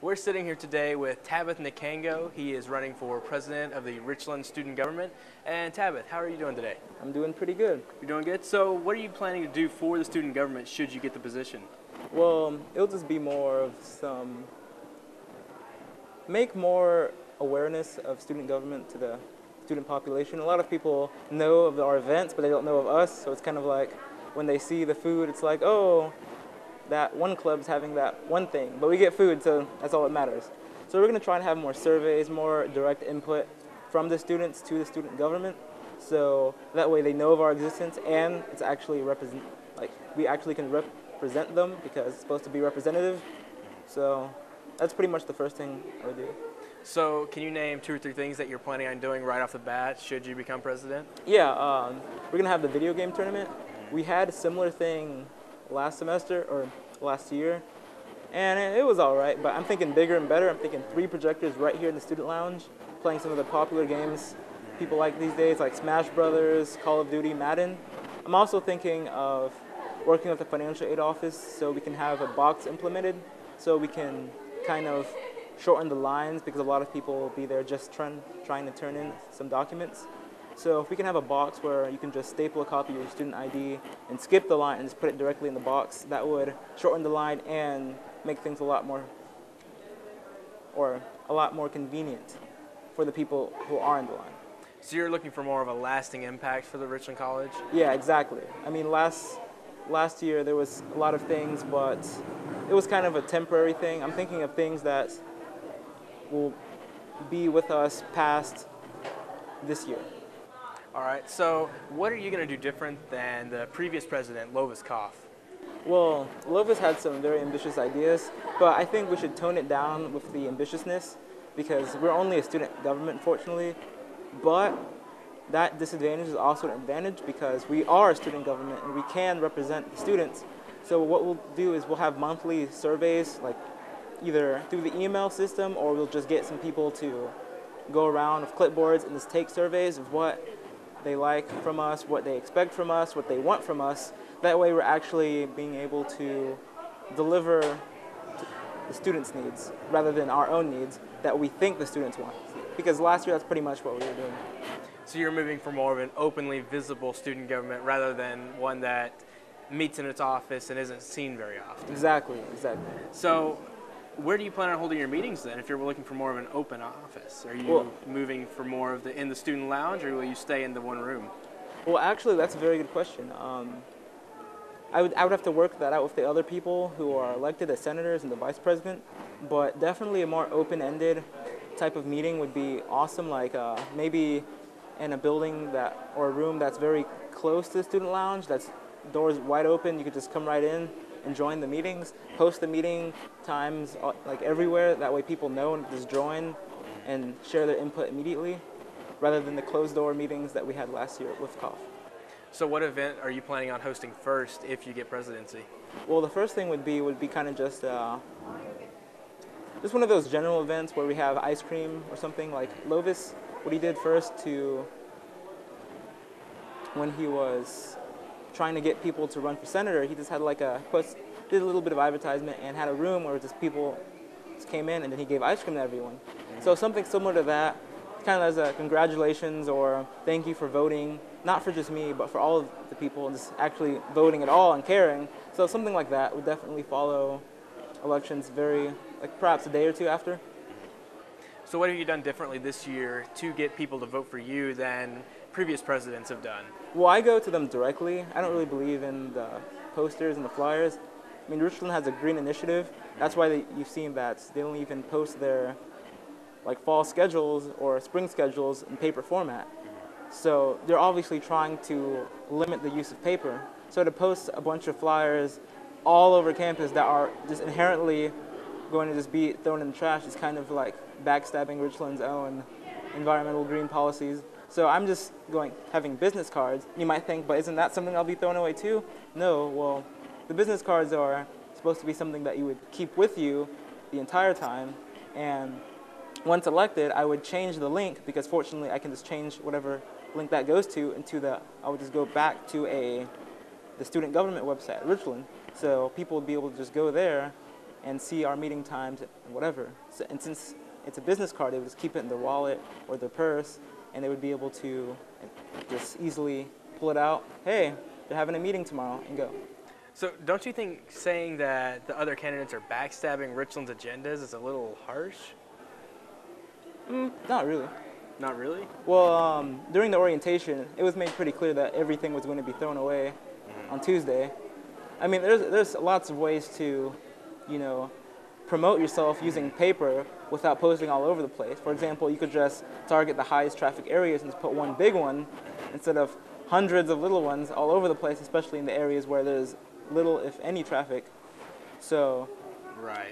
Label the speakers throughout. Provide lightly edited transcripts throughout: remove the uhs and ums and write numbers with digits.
Speaker 1: We're sitting here today with Tabeth Nkangoh. He is running for president of the Richland student government. And Tabeth, how are you doing today?
Speaker 2: I'm doing pretty good.
Speaker 1: You're doing good? So what are you planning to do for the student government should you get the position?
Speaker 2: Well, it'll just be more of make more awareness of student government to the student population. A lot of people know of our events, but they don't know of us. So it's kind of like when they see the food, it's like, oh, that one club's having that one thing, but we get food, so that's all that matters. So we're going to try and have more surveys, more direct input from the students to the student government, so that way they know of our existence and it's actually we actually can represent them because it's supposed to be representative. So that's pretty much the first thing I would do.
Speaker 1: So can you name 2 or 3 things that you're planning on doing right off the bat should you become president?
Speaker 2: Yeah, we're going to have the video game tournament. We had a similar thing last semester or last year, and it was all right, but I'm thinking bigger and better. I'm thinking 3 projectors right here in the student lounge, playing some of the popular games people like these days, like Smash Brothers, Call of Duty, Madden. I'm also thinking of working with the financial aid office so we can have a box implemented so we can kind of shorten the lines because a lot of people will be there just trying to turn in some documents. So if we can have a box where you can just staple a copy of your student ID and skip the line and just put it directly in the box, that would shorten the line and make things a lot more convenient for the people who are in the line.
Speaker 1: So you're looking for more of a lasting impact for the Richland College?
Speaker 2: Yeah, exactly. I mean, last year there was a lot of things, but it was kind of a temporary thing. I'm thinking of things that will be with us past this year.
Speaker 1: All right, so what are you going to do different than the previous president, Lovis Koff?
Speaker 2: Well, Lovis had some very ambitious ideas, but I think we should tone it down with the ambitiousness because we're only a student government, fortunately, but that disadvantage is also an advantage because we are a student government and we can represent the students. So what we'll do is we'll have monthly surveys, like either through the email system or we'll just get some people to go around with clipboards and just take surveys of what they like from us, what they expect from us, what they want from us. That way we're actually being able to deliver the students' needs rather than our own needs that we think the students want. Because last year that's pretty much what we were doing.
Speaker 1: So you're moving for more of an openly visible student government rather than one that meets in its office and isn't seen very often.
Speaker 2: Exactly.
Speaker 1: So where do you plan on holding your meetings then if you're looking for more of an open office? Are you moving for more of in the student lounge or will you stay in the one room?
Speaker 2: Well, actually, that's a very good question. I would have to work that out with the other people who are elected as senators and the vice president, but definitely a more open-ended type of meeting would be awesome, like maybe in a building or a room that's very close to the student lounge, that's doors wide open, you could just come right in and join the meetings, post the meeting times like everywhere, that way people know and just join and share their input immediately, rather than the closed door meetings that we had last year with Koff.
Speaker 1: So what event are you planning on hosting first if you get presidency?
Speaker 2: Well, the first thing would be kind of just one of those general events where we have ice cream or something, like Lovis, what he did first when he was trying to get people to run for senator, he just had did a little bit of advertisement and had a room where just people just came in and then he gave ice cream to everyone. So something similar to that, kind of as a congratulations or thank you for voting, not for just me, but for all of the people and just actually voting at all and caring. So something like that would definitely follow elections perhaps a day or 2 after.
Speaker 1: So what have you done differently this year to get people to vote for you than previous presidents have done?
Speaker 2: Well, I go to them directly. I don't really believe in the posters and the flyers. I mean, Richland has a green initiative. That's why you've seen that they don't even post their fall schedules or spring schedules in paper format. So they're obviously trying to limit the use of paper. So to post a bunch of flyers all over campus that are just inherently going to just be thrown in the trash is kind of like backstabbing Richland's own environmental green policies. So I'm just having business cards. You might think, but isn't that something I'll be throwing away too? No, well, the business cards are supposed to be something that you would keep with you the entire time. And once elected, I would change the link because fortunately I can just change whatever link that goes to I would just go back to the student government website at Richland. So people would be able to just go there and see our meeting times and whatever. So, and since it's a business card, they would just keep it in their wallet or their purse, and they would be able to just easily pull it out. Hey, they're having a meeting tomorrow, and go.
Speaker 1: So don't you think saying that the other candidates are backstabbing Richland's agendas is a little harsh?
Speaker 2: Not really.
Speaker 1: Not really?
Speaker 2: Well, during the orientation, it was made pretty clear that everything was going to be thrown away on Tuesday. I mean, there's lots of ways to, you know, promote yourself using paper without posting all over the place. For example, you could just target the highest traffic areas and just put one big one instead of hundreds of little ones all over the place, especially in the areas where there's little, if any, traffic. So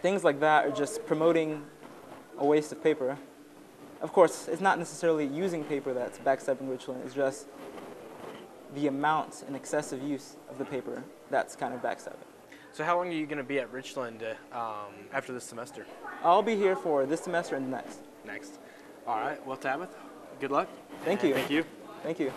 Speaker 2: things like that are just promoting a waste of paper. Of course, it's not necessarily using paper that's backstabbing Richland. It's just the amount and excessive use of the paper that's kind of backstabbing.
Speaker 1: So how long are you going to be at Richland after this semester?
Speaker 2: I'll be here for this semester and the next.
Speaker 1: Next. All right. Well, Tabeth, good luck.
Speaker 2: Thank you.
Speaker 1: Thank you.
Speaker 2: Thank you.